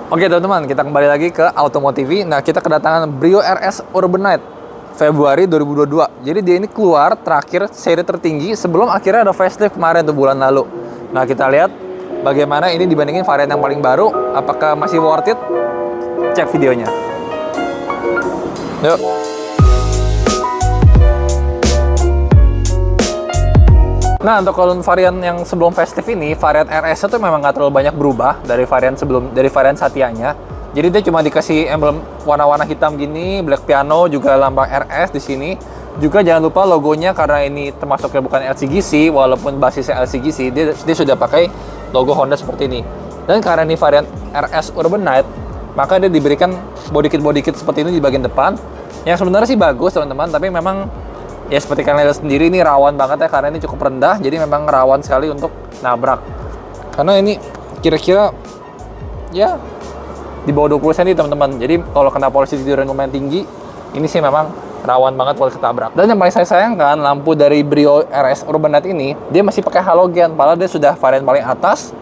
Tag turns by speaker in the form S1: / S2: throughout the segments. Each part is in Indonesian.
S1: Oke teman-teman, kita kembali lagi ke Automotive. Nah, kita kedatangan Brio RS Urbanite Februari 2022. Jadi dia ini keluar terakhir seri tertinggi sebelum akhirnya ada facelift kemarin tuh bulan lalu. Nah, kita lihat bagaimana ini dibandingin varian yang paling baru. Apakah masih worth it? Cek videonya. Yuk. Nah, untuk kalau varian yang sebelum facelift ini, varian RS itu memang nggak terlalu banyak berubah dari varian Satya-nya. Jadi dia cuma dikasih emblem warna-warna hitam gini, black piano, juga lambang RS di sini. Juga jangan lupa logonya, karena ini termasuknya bukan LCGC, walaupun basisnya LCGC, dia sudah pakai logo Honda seperti ini. Dan karena ini varian RS Urbanite, maka dia diberikan body kit seperti ini di bagian depan. Yang sebenarnya sih bagus teman-teman, tapi memang ya seperti kalian lihat sendiri ini rawan banget ya, karena ini cukup rendah, jadi memang rawan sekali untuk nabrak. Karena ini kira-kira ya di bawah 20 cm teman-teman. Jadi kalau kena polisi tidur yang lumayan tinggi, ini sih memang rawan banget buat ketabrak. Dan yang paling saya sayangkan, lampu dari Brio RS Urbanite ini dia masih pakai halogen, padahal dia sudah varian paling atas.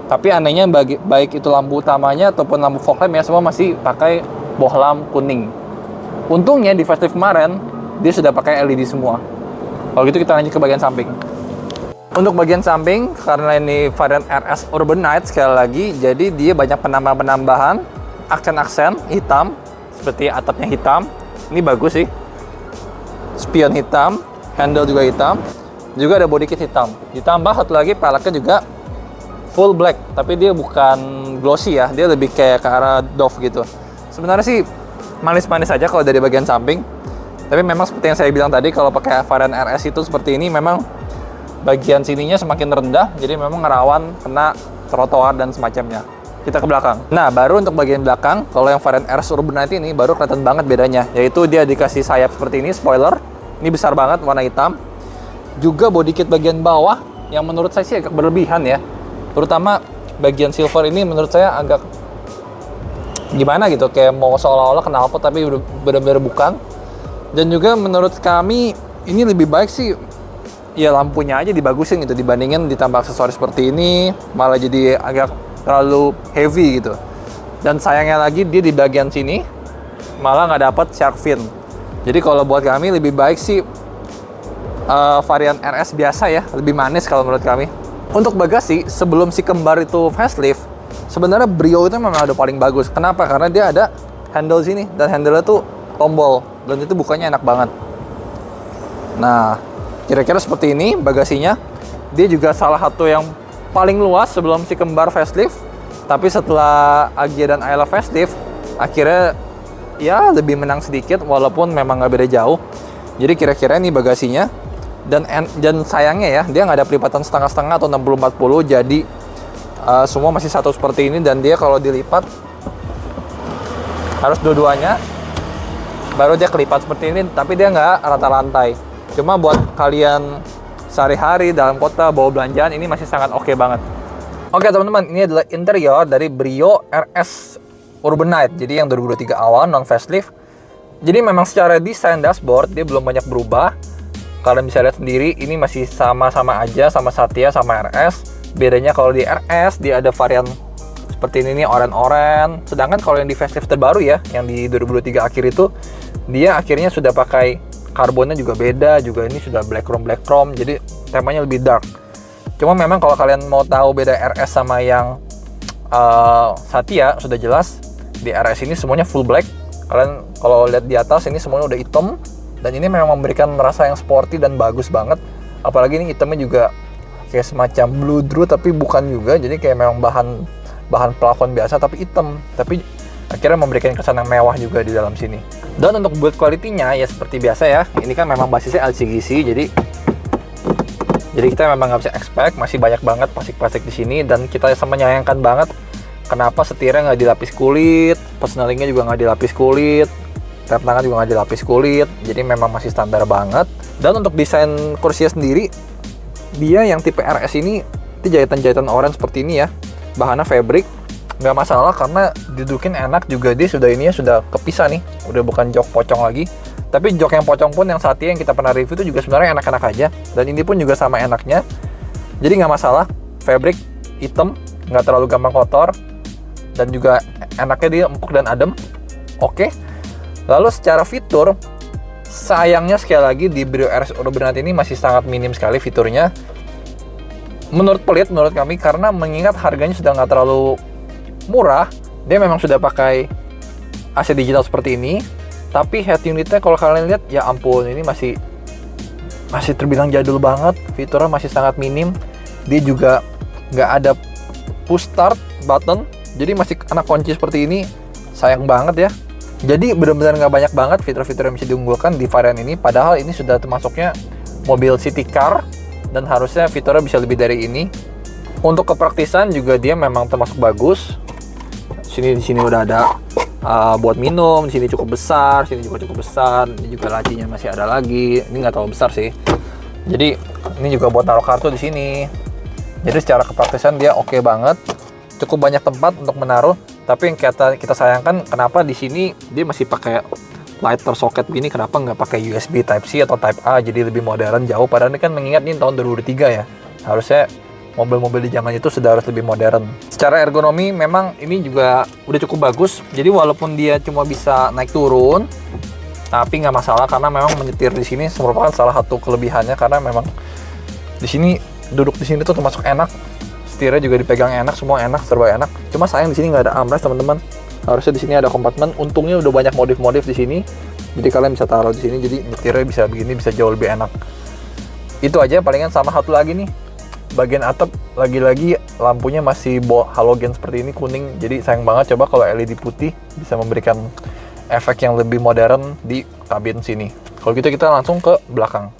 S1: Tapi anehnya baik itu lampu utamanya ataupun lampu fog lamp ya, semua masih pakai bohlam kuning. Untungnya di facelift kemarin dia sudah pakai LED semua. Kalau gitu kita lanjut ke bagian samping. Untuk bagian samping, karena ini varian RS Urbanite sekali lagi, jadi dia banyak penambahan aksen-aksen hitam, seperti atapnya hitam. Ini bagus sih. Spion hitam, handle juga hitam, juga ada body kit hitam. Ditambah satu lagi, peleknya juga full black, tapi dia bukan glossy ya, dia lebih kayak ke arah doff gitu. Sebenarnya sih manis-manis aja kalau dari bagian samping. Tapi memang seperti yang saya bilang tadi, kalau pakai varian RS itu seperti ini, memang bagian sininya semakin rendah, jadi memang rawan kena trotoar dan semacamnya. Kita ke belakang. Nah, baru untuk bagian belakang, kalau yang varian RS Urbanite ini baru kelihatan banget bedanya, yaitu dia dikasih sayap seperti ini, spoiler. Ini besar banget, warna hitam. Juga body kit bagian bawah, yang menurut saya sih agak berlebihan ya. Terutama bagian silver ini menurut saya agak gimana gitu, kayak mau seolah-olah knalpot tapi benar-benar bukan. Dan juga menurut kami ini lebih baik sih ya lampunya aja dibagusin gitu, dibandingin ditambah aksesoris seperti ini, malah jadi agak terlalu heavy gitu. Dan sayangnya lagi dia di bagian sini malah nggak dapat shark fin. Jadi kalau buat kami lebih baik sih varian RS biasa ya, lebih manis kalau menurut kami. Untuk bagasi, sebelum si kembar itu facelift, sebenarnya Brio itu memang udah paling bagus. Kenapa? Karena dia ada handle sini, dan handle-nya tuh tombol, dan itu bukanya enak banget. Nah, kira-kira seperti ini bagasinya. Dia juga salah satu yang paling luas sebelum si kembar facelift, tapi setelah Agya dan Ayla facelift, akhirnya ya lebih menang sedikit, walaupun memang nggak beda jauh. Jadi kira-kira ini bagasinya. Dan sayangnya ya, dia nggak ada pelipatan setengah-setengah atau 60-40, jadi semua masih satu seperti ini. Dan dia kalau dilipat harus dua-duanya, baru dia kelipat seperti ini, tapi dia nggak rata lantai. Cuma buat kalian sehari-hari dalam kota bawa belanjaan, ini masih sangat oke banget. Oke teman-teman, ini adalah interior dari Brio RS Urbanite, jadi yang 2023 awal, non facelift. Jadi memang secara desain dashboard dia belum banyak berubah. Kalian bisa lihat sendiri, ini masih sama-sama aja sama Satya sama RS. Bedanya kalau di RS dia ada varian seperti ini nih, oranye-oranye. Sedangkan kalau yang di facelift terbaru ya, yang di 2023 akhir itu, dia akhirnya sudah pakai karbonnya juga beda, juga ini sudah black chrome, jadi temanya lebih dark. Cuma memang kalau kalian mau tahu beda RS sama yang Satya, sudah jelas di RS ini semuanya full black. Kalian kalau lihat di atas ini semuanya udah hitam, dan ini memang memberikan rasa yang sporty dan bagus banget. Apalagi ini hitamnya juga kayak semacam blue drew, tapi bukan juga, jadi kayak memang bahan plafon biasa tapi hitam, tapi akhirnya memberikan kesan yang mewah juga di dalam sini. Dan untuk build quality-nya ya seperti biasa ya, ini kan memang basisnya LCGC, jadi kita memang nggak bisa expect, masih banyak banget plastik-plastik di sini. Dan kita sama menyayangkan banget kenapa setirnya nggak dilapis kulit, personalingnya juga nggak dilapis kulit, rem tangan juga nggak dilapis kulit, jadi memang masih standar banget. Dan untuk desain kursinya sendiri, dia yang tipe RS ini jahitan-jahitan orange seperti ini ya, bahannya fabric, nggak masalah karena didudukin enak juga. Dia sudah kepisah nih, udah bukan jok pocong lagi. Tapi jok yang pocong pun yang Satya yang kita pernah review itu juga sebenarnya enak-enak aja, dan ini pun juga sama enaknya. Jadi nggak masalah, fabric hitam, nggak terlalu gampang kotor. dan juga enaknya dia empuk dan adem. Oke. Lalu secara fitur, sayangnya sekali lagi di Brio RS Urban ini masih sangat minim sekali fiturnya. Menurut kami, karena mengingat harganya sudah nggak terlalu murah, dia memang sudah pakai AC digital seperti ini, tapi head unitnya kalau kalian lihat, ya ampun, ini masih terbilang jadul banget, fiturnya masih sangat minim. Dia juga nggak ada push start button, jadi masih kena kunci seperti ini, sayang banget ya. Jadi benar-benar nggak banyak banget fitur-fitur yang bisa diunggulkan di varian ini, padahal ini sudah termasuknya mobil city car, dan harusnya fiturnya bisa lebih dari ini. Untuk kepraktisan juga dia memang termasuk bagus. Di sini udah ada buat minum, di sini cukup besar, sini juga cukup besar, ini juga lacinya masih ada lagi. Ini nggak terlalu besar sih. Jadi ini juga buat taruh kartu di sini. Jadi secara kepraktisan dia oke banget, cukup banyak tempat untuk menaruh. Tapi yang kita sayangkan, kenapa di sini dia masih pakai lighter socket gini, kenapa nggak pakai USB Type C atau Type A, jadi lebih modern jauh. Padahal ini kan mengingat ini tahun 2023 ya, harusnya mobil-mobil di zaman itu sudah harus lebih modern. Secara ergonomi memang ini juga udah cukup bagus. Jadi walaupun dia cuma bisa naik turun, tapi nggak masalah karena memang menyetir di sini merupakan salah satu kelebihannya, karena memang di sini duduk di sini tuh termasuk enak. Setirnya juga dipegang enak, semua enak, serba enak. Cuma sayang di sini nggak ada armrest teman-teman. Harusnya di sini ada kompartemen. Untungnya udah banyak modif-modif di sini. Jadi kalian bisa taruh di sini. Jadi nyetirnya bisa begini, bisa jauh lebih enak. Itu aja palingan. Sama satu lagi nih, bagian atap lagi-lagi lampunya masih halogen seperti ini, kuning. Jadi sayang banget. Coba kalau LED putih bisa memberikan efek yang lebih modern di kabin sini. Kalau gitu kita langsung ke belakang.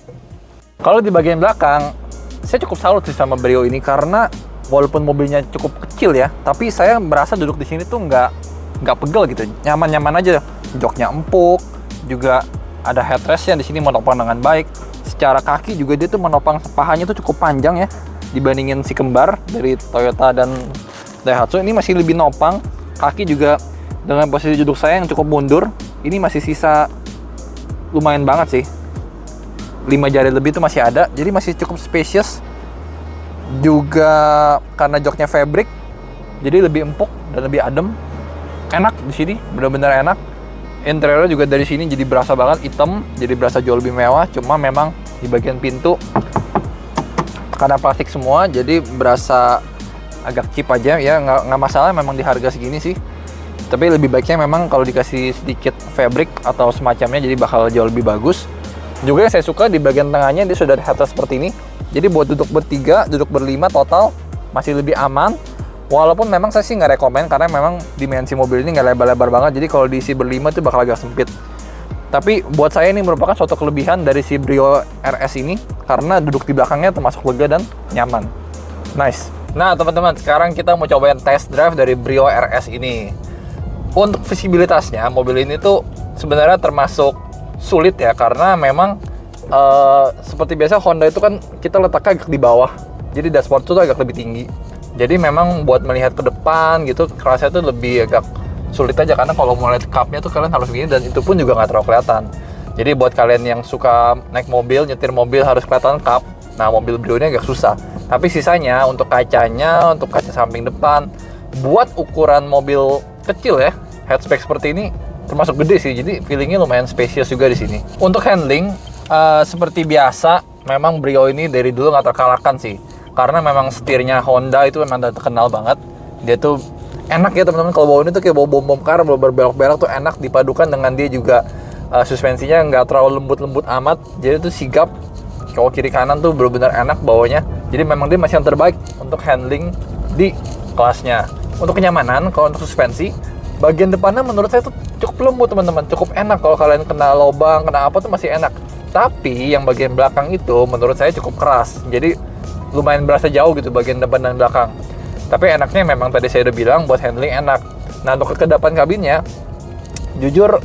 S1: Kalau di bagian belakang, saya cukup salut sih sama Brio ini, karena walaupun mobilnya cukup kecil ya, tapi saya merasa duduk di sini tuh nggak pegel gitu, nyaman-nyaman aja. Joknya empuk, juga ada headrestnya di sini menopang dengan baik. Secara kaki juga dia tuh menopang, pahanya tuh cukup panjang ya, dibandingin si kembar dari Toyota dan Daihatsu. Ini masih lebih nopang. Kaki juga dengan posisi duduk saya yang cukup mundur, ini masih sisa lumayan banget sih, 5 jari lebih tuh masih ada, jadi masih cukup spacious. Juga karena joknya fabric, jadi lebih empuk dan lebih adem, enak di sini, benar-benar enak. Interiornya juga dari sini jadi berasa banget hitam, jadi berasa jauh lebih mewah. Cuma memang di bagian pintu karena plastik semua, jadi berasa agak cheap aja ya. Nggak masalah memang di harga segini sih, tapi lebih baiknya memang kalau dikasih sedikit fabric atau semacamnya, jadi bakal jauh lebih bagus. Juga yang saya suka di bagian tengahnya dia sudah ada headrest seperti ini. Jadi buat duduk bertiga, duduk berlima total masih lebih aman. Walaupun memang saya sih nggak rekomen, karena memang dimensi mobil ini nggak lebar-lebar banget. Jadi kalau diisi berlima itu bakal agak sempit. Tapi buat saya ini merupakan suatu kelebihan dari si Brio RS ini, karena duduk di belakangnya termasuk lega dan nyaman. Nice. Nah teman-teman, sekarang kita mau cobain test drive dari Brio RS ini. Untuk visibilitasnya, mobil ini tuh sebenarnya termasuk sulit ya, karena memang seperti biasa Honda itu kan kita letaknya agak di bawah, jadi dashboard itu agak lebih tinggi. Jadi memang buat melihat ke depan gitu, kerasa itu lebih agak sulit aja, karena kalau mau lihat cupnya tuh kalian harus begini, dan itu pun juga nggak terlalu kelihatan. Jadi buat kalian yang suka naik mobil, nyetir mobil harus kelihatan cup, nah mobil Brio ini agak susah. Tapi sisanya untuk kacanya, untuk kaca samping depan, buat ukuran mobil kecil ya, hatchback seperti ini termasuk gede sih, jadi feelingnya lumayan spacious juga di sini. Untuk handling, seperti biasa, memang Brio ini dari dulu nggak terkalahkan sih, karena memang setirnya Honda itu memang udah terkenal banget. Dia tuh enak ya teman-teman, kalau bawa ini tuh kayak bawa bom kar, berbelok-belok tuh enak, dipadukan dengan dia juga suspensinya nggak terlalu lembut-lembut amat, jadi tuh sigap, kalau kiri kanan tuh benar-benar enak bawanya. Jadi memang dia masih yang terbaik untuk handling di kelasnya. Untuk kenyamanan, kalau untuk suspensi, bagian depannya menurut saya tuh cukup lembut teman-teman, cukup enak. Kalau kalian kena lubang, kena apa tuh masih enak. Tapi yang bagian belakang itu menurut saya cukup keras, jadi lumayan berasa jauh gitu bagian depan dan belakang. Tapi enaknya memang tadi saya udah bilang buat handling enak. Nah untuk kekedapan kabinnya, jujur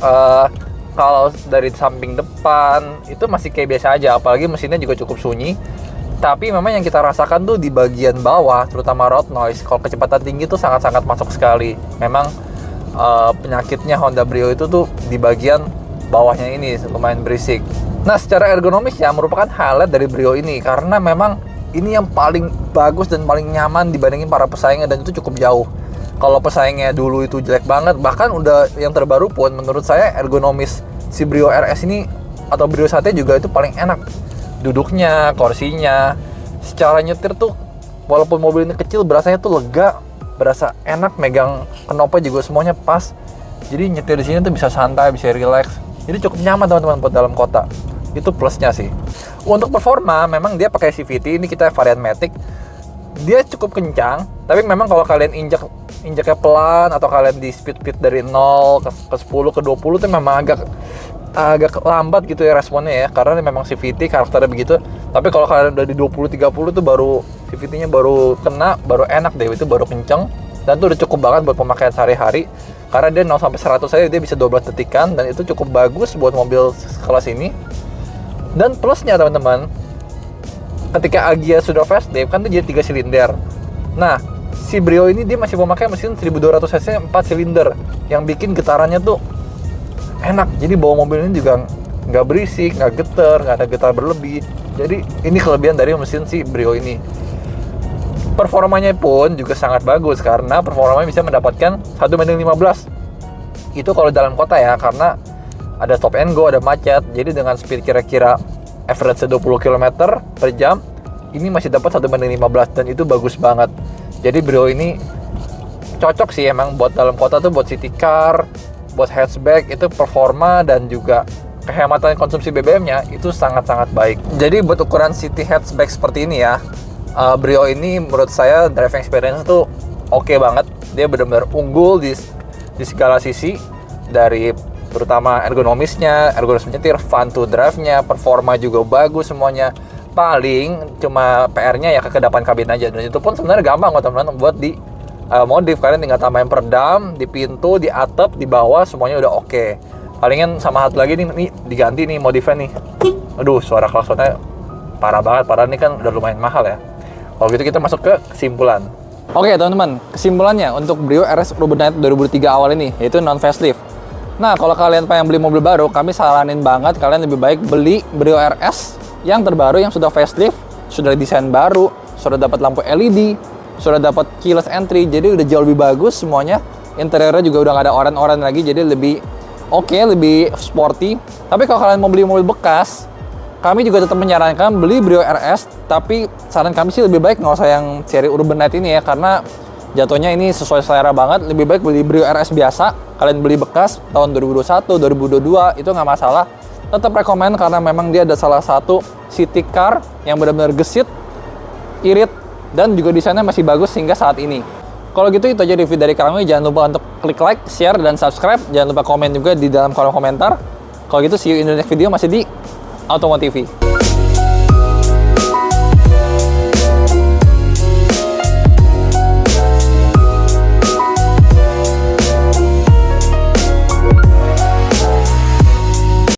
S1: kalau dari samping depan itu masih kayak biasa aja, apalagi mesinnya juga cukup sunyi. Tapi memang yang kita rasakan tuh di bagian bawah, terutama road noise, kalau kecepatan tinggi tuh sangat-sangat masuk sekali. Memang penyakitnya Honda Brio itu tuh di bagian bawahnya ini lumayan berisik. Nah secara ergonomis ya merupakan highlight dari Brio ini, karena memang ini yang paling bagus dan paling nyaman dibandingin para pesaingnya, dan itu cukup jauh. Kalau pesaingnya dulu itu jelek banget, bahkan udah yang terbaru pun menurut saya ergonomis si Brio RS ini atau Brio Sate juga itu paling enak. Duduknya, kursinya, secara nyetir tuh walaupun mobil ini kecil berasanya tuh lega, berasa enak, megang knopnya juga semuanya pas. Jadi nyetir di sini tuh bisa santai, bisa relax. Jadi cukup nyaman teman-teman buat dalam kota. Itu plusnya sih. Untuk performa memang dia pakai CVT, ini kita varian Matic. Dia cukup kencang, tapi memang kalau kalian injaknya pelan atau kalian di speed dari 0 ke 10 ke 20 tuh memang agak lambat gitu ya responnya ya, karena memang CVT karakternya begitu. Tapi kalau kalian udah di 20 30 tuh baru CVT-nya baru kena, baru enak deh, itu baru kenceng dan tuh udah cukup banget buat pemakaian sehari-hari. Karena dia 0 sampai 100 saja dia bisa 12 detikan dan itu cukup bagus buat mobil kelas ini. Dan plusnya teman-teman, ketika Agya sudah facelift kan tuh jadi 3 silinder. Nah, si Brio ini dia masih memakai mesin 1200 cc 4 silinder yang bikin getarannya tuh enak. Jadi bawa mobil ini juga nggak berisik, nggak getar, nggak ada getar berlebih. Jadi ini kelebihan dari mesin si Brio ini. Performanya pun juga sangat bagus karena performanya bisa mendapatkan 1:15. Itu kalau dalam kota ya, karena ada stop and go, ada macet. Jadi dengan speed kira-kira average 20 km per jam, ini masih dapat 1:15 dan itu bagus banget. Jadi Brio ini cocok sih emang buat dalam kota tuh, buat city car, buat hatchback, itu performa dan juga kehematan konsumsi BBM-nya itu sangat-sangat baik. Jadi buat ukuran city hatchback seperti ini ya, Brio ini menurut saya driving experience tuh oke banget. Dia benar-benar unggul di segala sisi, dari terutama ergonomis menyetir, fun to drive-nya, performa juga bagus semuanya. Paling cuma PR-nya ya kekedapan kabin aja, dan itu pun sebenarnya gampang kok teman-teman buat di modif. Kalian tinggal tambahin peredam di pintu, di atap, di bawah, semuanya udah oke. Palingan sama satu lagi nih diganti nih modifnya nih. Aduh, suara klaksonnya parah banget, padahal ini kan udah lumayan mahal ya. Kalau gitu kita masuk ke kesimpulan. Oke teman-teman, kesimpulannya untuk Brio RS Urban Knight 2003 awal ini yaitu non facelift. Nah, kalau kalian pengen beli mobil baru, kami saranin banget kalian lebih baik beli Brio RS yang terbaru, yang sudah facelift, sudah desain baru, sudah dapat lampu LED, sudah dapat keyless entry, jadi udah jauh lebih bagus semuanya. Interiornya juga udah nggak ada oren-oren lagi, jadi lebih oke, lebih sporty. Tapi kalau kalian mau beli mobil bekas, kami juga tetap menyarankan beli Brio RS, tapi saran kami sih lebih baik nggak usah yang seri Urban Knight ini ya, karena jatuhnya ini sesuai selera banget. Lebih baik beli Brio RS biasa, kalian beli bekas tahun 2021, 2022 itu nggak masalah. Tetap rekomen karena memang dia ada salah satu city car yang benar-benar gesit, irit, dan juga desainnya masih bagus hingga saat ini. Kalau gitu itu aja review dari kami. Jangan lupa untuk klik like, share, dan subscribe. Jangan lupa komen juga di dalam kolom komentar. Kalau gitu see you in the next video masih di Automotive TV.